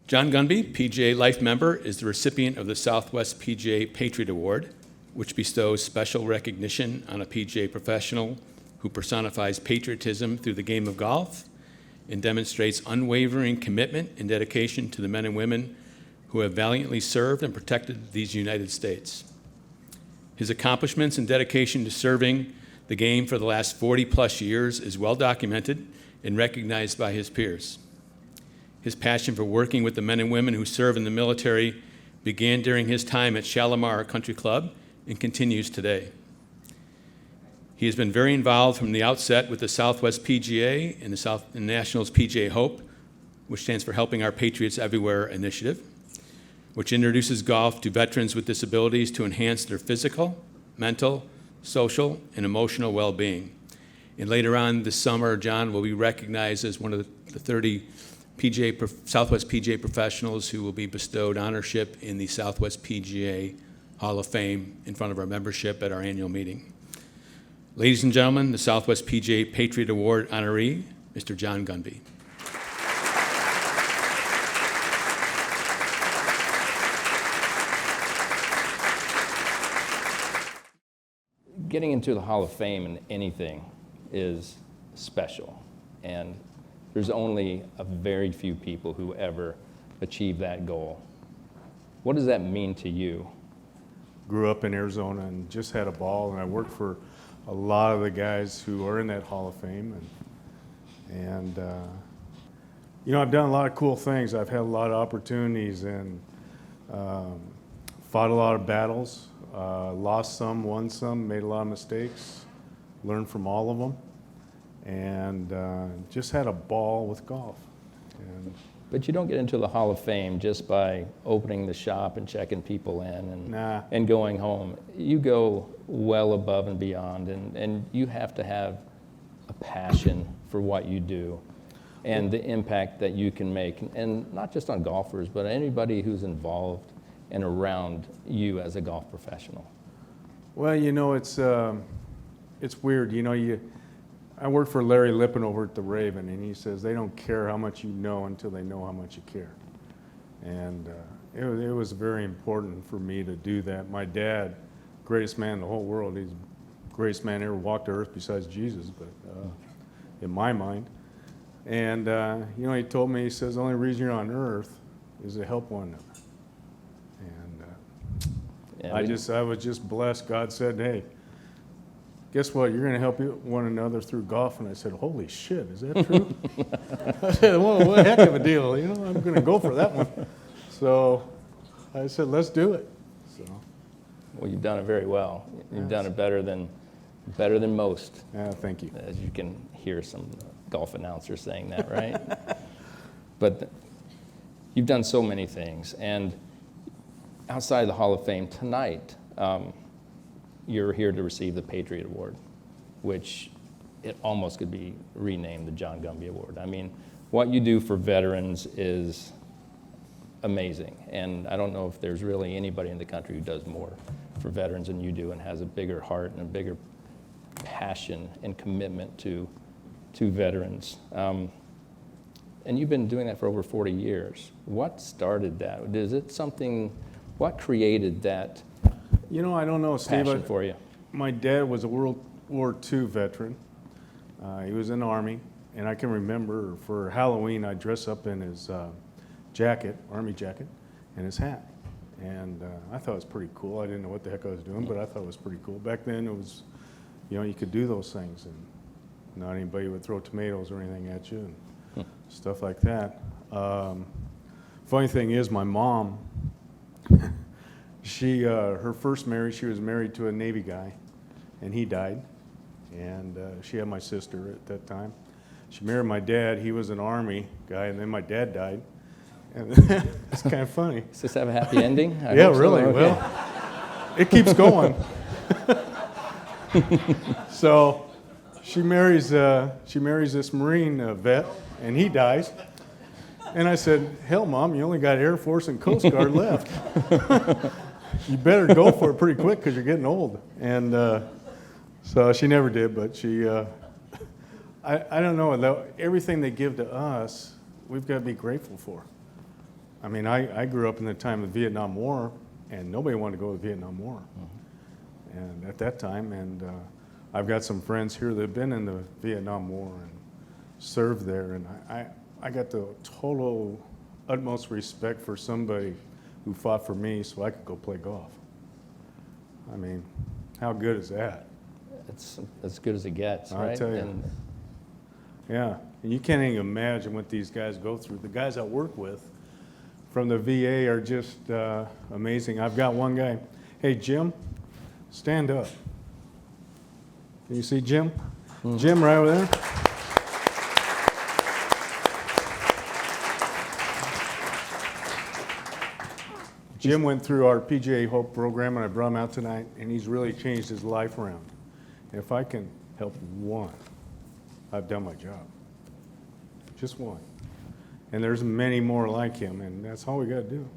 John Gunby, PGA Life member, is the recipient of the Southwest PGA Patriot Award, which bestows special recognition on a PGA professional who personifies patriotism through the game of golf and demonstrates unwavering commitment and dedication to the men and women who have valiantly served and protected these United States. His accomplishments and dedication to serving the game for the last 40-plus years is well documented and recognized by his peers. His passion for working with the men and women who serve in the military began during his time at Shalimar Country Club and continues today. He has been very involved from the outset with the Southwest PGA and the Nationals PGA Hope, which stands for Helping Our Patriots Everywhere initiative, which introduces golf to veterans with disabilities to enhance their physical, mental, social, and emotional well-being. And later on this summer, John will be recognized as one of the 30 Southwest PGA professionals who will be bestowed honorship in the Southwest PGA Hall of Fame in front of our membership at our annual meeting. Ladies and gentlemen, the Southwest PGA Patriot Award honoree, Mr. John Gunby. Getting into the Hall of Fame in anything is special, and there's only a very few people who ever achieve that goal. What does that mean to you? Grew up in Arizona and just had a ball, and I worked for a lot of the guys who are in that Hall of Fame, and you know, I've done a lot of cool things. I've had a lot of opportunities and fought a lot of battles, lost some, won some, made a lot of mistakes, learned from all of them, and just had a ball with golf. But you don't get into the Hall of Fame just by opening the shop and checking people in and going home. You go well above and beyond, and you have to have a passion for what you do and the impact that you can make, and not just on golfers, but anybody who's involved and around you as a golf professional. Well, you know, it's weird. You know, I worked for Larry Lippin over at the Raven, and he says they don't care how much you know until they know how much you care. And it was very important for me to do that. My dad, greatest man in the whole world, he's the greatest man ever walked the earth besides Jesus, but in my mind. And you know, he told me, he says, the only reason you're on earth is to help one another. And I was just blessed. God said, hey, guess what? You're going to help one another through golf. And I said, holy shit, is that true? I said, well, what a heck of a deal. You know, I'm going to go for that one. So I said, let's do it. So. Well, you've done it very well. You've done it better than most. Yeah, thank you. As you can hear some golf announcers saying that, right? But you've done so many things. And outside of the Hall of Fame tonight, you're here to receive the Patriot Award, which it almost could be renamed the John Gunby Award. I mean, what you do for veterans is amazing, and I don't know if there's really anybody in the country who does more for veterans than you do and has a bigger heart and a bigger passion and commitment to veterans. And you've been doing that for over 40 years. What started that? Is it something, what created that? You know, I don't know, Steve. Passion for you. My dad was a World War II veteran. He was in the Army, and I can remember for Halloween I'd dress up in his jacket, Army jacket, and his hat. And I thought it was pretty cool. I didn't know what the heck I was doing, but I thought it was pretty cool. Back then it was, you know, you could do those things, and not anybody would throw tomatoes or anything at you and stuff like that. Funny thing is, my mom, her first marriage, she was married to a Navy guy, and he died. And she had my sister at that time. She married my dad. He was an Army guy, and then my dad died. And it's kind of funny. Does this have a happy ending? Yeah, really. Okay. Well, it keeps going. So she marries this Marine vet, and he dies. And I said, hell, Mom, you only got Air Force and Coast Guard left. You better go for it pretty quick because you're getting old. And so she never did, but she, I don't know, everything they give to us, we've got to be grateful for. I mean, I grew up in the time of the Vietnam War, and nobody wanted to go to the Vietnam War. And at that time, and I've got some friends here that have been in the Vietnam War and served there, and I got the total utmost respect for somebody who fought for me so I could go play golf. I mean, how good is that? It's as good as it gets, I'll right? tell you. And Yeah, and you can't even imagine what these guys go through. The guys I work with from the VA are just amazing. I've got one guy. Hey, Jim, stand up. Can you see Jim? Jim, right over there. Jim went through our PGA Hope program, and I brought him out tonight, and he's really changed his life around. And if I can help one, I've done my job. Just one. And there's many more like him, and that's all we got to do.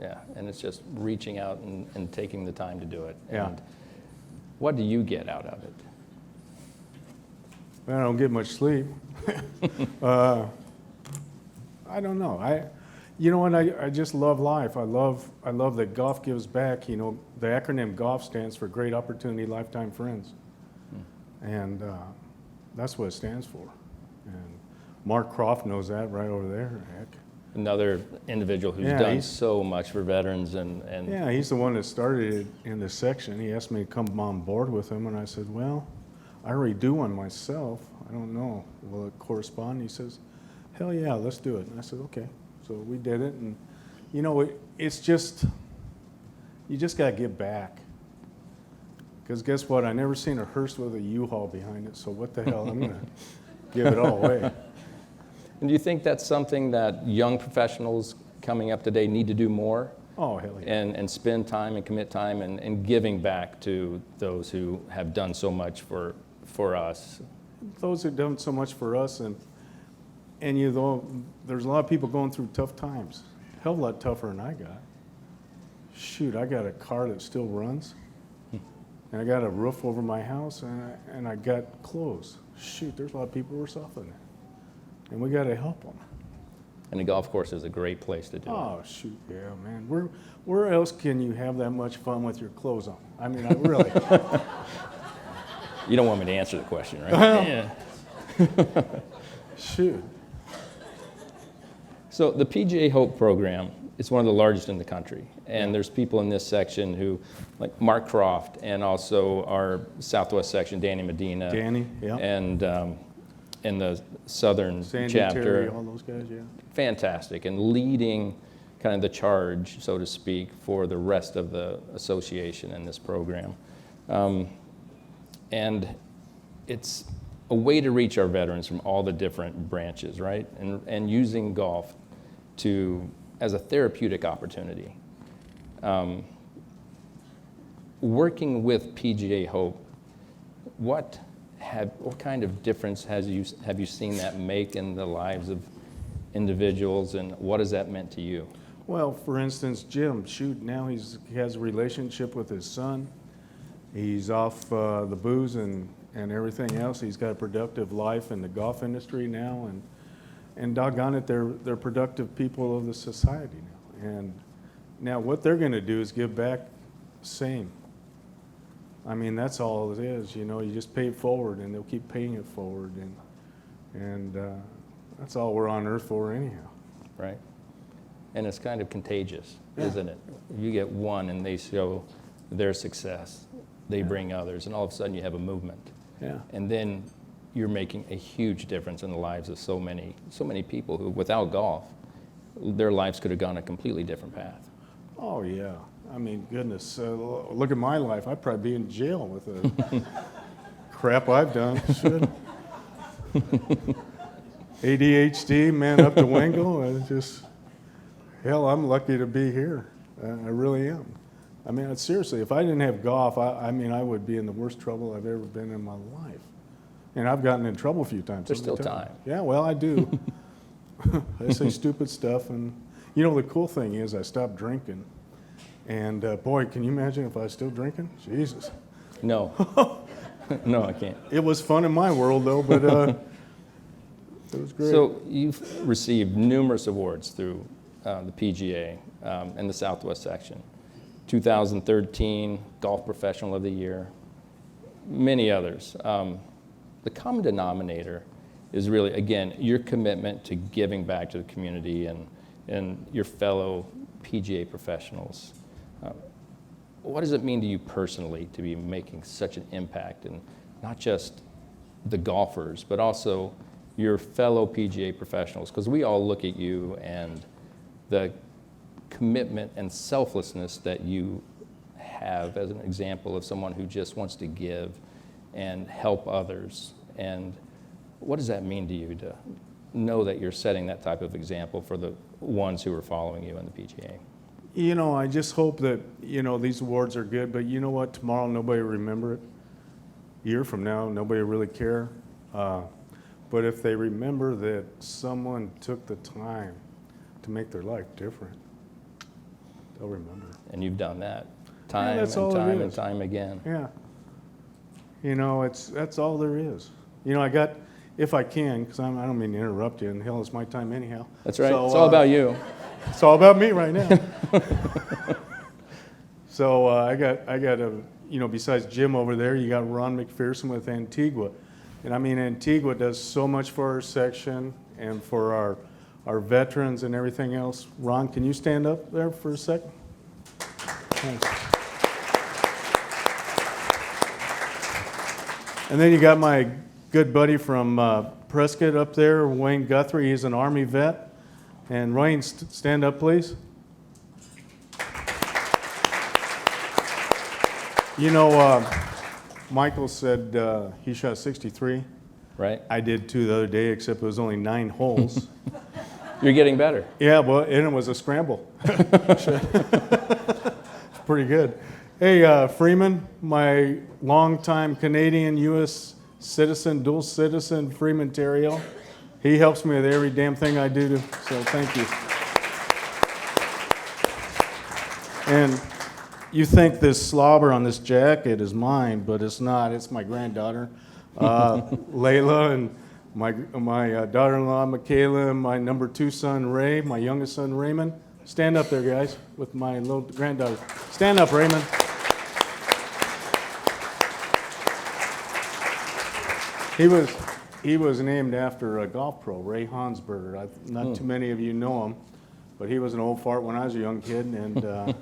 yeah, and it's just reaching out and taking the time to do it. Yeah. And what do you get out of it? I don't get much sleep. I don't know. You know what? I just love life. I love that golf gives back. You know, the acronym GOLF stands for Great Opportunity Lifetime Friends, and that's what it stands for. And Mark Croft knows that right over there. Heck. Another individual who's Yeah, done he's- so much for veterans and Yeah, he's the one that started it in this section. He asked me to come on board with him, and I said, well, I already do one myself. I don't know. Will it correspond? He says, hell yeah, let's do it. And I said, okay. So we did it, and you know, it's just, you just got to give back. Because guess what? I never seen a hearse with a U-Haul behind it, so what the hell? I'm going to give it all away. And do you think that's something that young professionals coming up today need to do more? Oh, hell yeah. And spend time and commit time and giving back to those who have done so much for us? Those who've done so much for us, and you know, there's a lot of people going through tough times. Hell of a lot tougher than I got. Shoot, I got a car that still runs, and I got a roof over my house, and I got clothes. Shoot, there's a lot of people worse off than that, and we got to help them. And a golf course is a great place to do it. Oh, shoot, yeah, man. Where else can you have that much fun with your clothes on? I mean, I really. You don't want me to answer the question, right? Well- Yeah. Shoot. So the PGA Hope program is one of the largest in the country. And there's people in this section who, like Mark Croft, and also our Southwest section, Danny Medina. Danny, yeah. And in the Southern Sandy, chapter. Terry, all those guys, yeah. Fantastic, and leading kind of the charge, so to speak, for the rest of the association in this program. And it's a way to reach our veterans from all the different branches, right? And using golf as a therapeutic opportunity. Working with PGA Hope, what kind of difference have you seen that make in the lives of individuals, and what has that meant to you? Well, for instance, Jim, shoot, now he has a relationship with his son. He's off the booze and everything else. He's got a productive life in the golf industry now, and doggone it, they're productive people of the society now. And now what they're going to do is give back same. I mean, that's all it is. You know, you just pay it forward, and they'll keep paying it forward, and that's all we're on earth for anyhow. Right? And it's kind of contagious, Yeah. isn't it? You get one and they show their success. They bring others, and all of a sudden you have a movement. Yeah. And then you're making a huge difference in the lives of so many people who, without golf, their lives could have gone a completely different path. Oh, yeah. I mean, goodness, look at my life. I'd probably be in jail with the crap I've done. Shit. ADHD, man, up to Wingo. Hell, I'm lucky to be here. I really am. I mean, seriously, if I didn't have golf, I mean, I would be in the worst trouble I've ever been in my life. And I've gotten in trouble a few times. There's let me still tell you. time. Yeah, well, I do. I say stupid stuff. And, you know, the cool thing is I stopped drinking. And, boy, can you imagine if I was still drinking? Jesus. No. No, I can't. It was fun in my world, though, but it was great. So you've received numerous awards through the PGA and the Southwest section. 2013 Golf Professional of the Year, many others. The common denominator is really, again, your commitment to giving back to the community and your fellow PGA professionals. What does it mean to you personally to be making such an impact in not just the golfers, but also your fellow PGA professionals? Because we all look at you and the commitment and selflessness that you have as an example of someone who just wants to give and help others. And what does that mean to you to know that you're setting that type of example for the ones who are following you in the PGA? You know, I just hope that, you know, these awards are good, but you know what? Tomorrow nobody will remember it. A year from now, nobody will really care. But if they remember that someone took the time to make their life different, they'll remember. And you've done that time that's and all it time and is. time again. Yeah. You know, that's all there is. You know, I got, if I can, because I don't mean to interrupt you, and hell, it's my time anyhow. That's right. So, it's all about you. It's all about me right now. So I got a, you know, besides Jim over there, you got Ron McPherson with Antigua. And I mean, Antigua does so much for our section and for our veterans and everything else. Ron, can you stand up there for a second? Thanks. And then you got my good buddy from Prescott up there, Wayne Guthrie. He's an Army vet. And Ryan, stand up, please. You know, Michael said he shot 63. Right? I did too the other day, except it was only 9 holes. You're getting better. Yeah, well, and it was a scramble. Pretty good. Hey, Freeman, my longtime Canadian U.S. citizen, dual citizen, Freeman Terrio. He helps me with every damn thing I do, so thank you. And you think this slobber on this jacket is mine, but it's not. It's my granddaughter, Layla, and my daughter-in-law, Michaela, and my number 2 son, Ray, my youngest son, Raymond. Stand up there, guys, with my little granddaughter. Stand up, Raymond. He was named after a golf pro, Ray Hansberger. Not too many of you know him, but he was an old fart when I was a young kid, and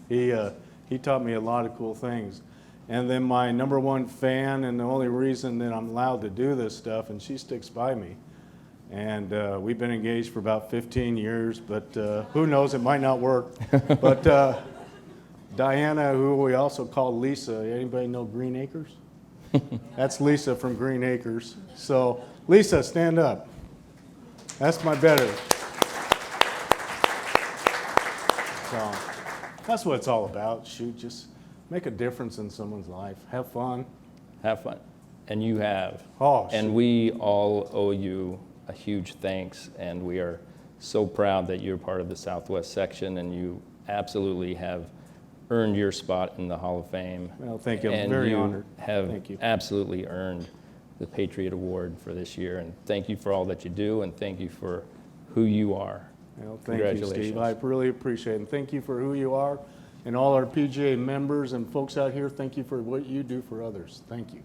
he taught me a lot of cool things. And then my number 1 fan, and the only reason that I'm allowed to do this stuff, and she sticks by me. And we've been engaged for about 15 years, but who knows, it might not work. But Diana, who we also call Lisa, anybody know Green Acres? That's Lisa from Green Acres. So, Lisa, stand up. That's my better. So, that's what it's all about. Shoot, just make a difference in someone's life. Have fun. Have fun. And you have. Oh, and shoot. we all owe you a huge thanks, and we are so proud that you're part of the Southwest section, and you absolutely have earned your spot in the Hall of Fame. Well, thank you. I'm and very you honored. have Thank you. absolutely earned the Patriot Award for this year, and thank you for all that you do, and thank you for who you are. Well, thank you, Congratulations. Steve. I really appreciate it. And thank you for who you are. And all our PGA members and folks out here, thank you for what you do for others. Thank you.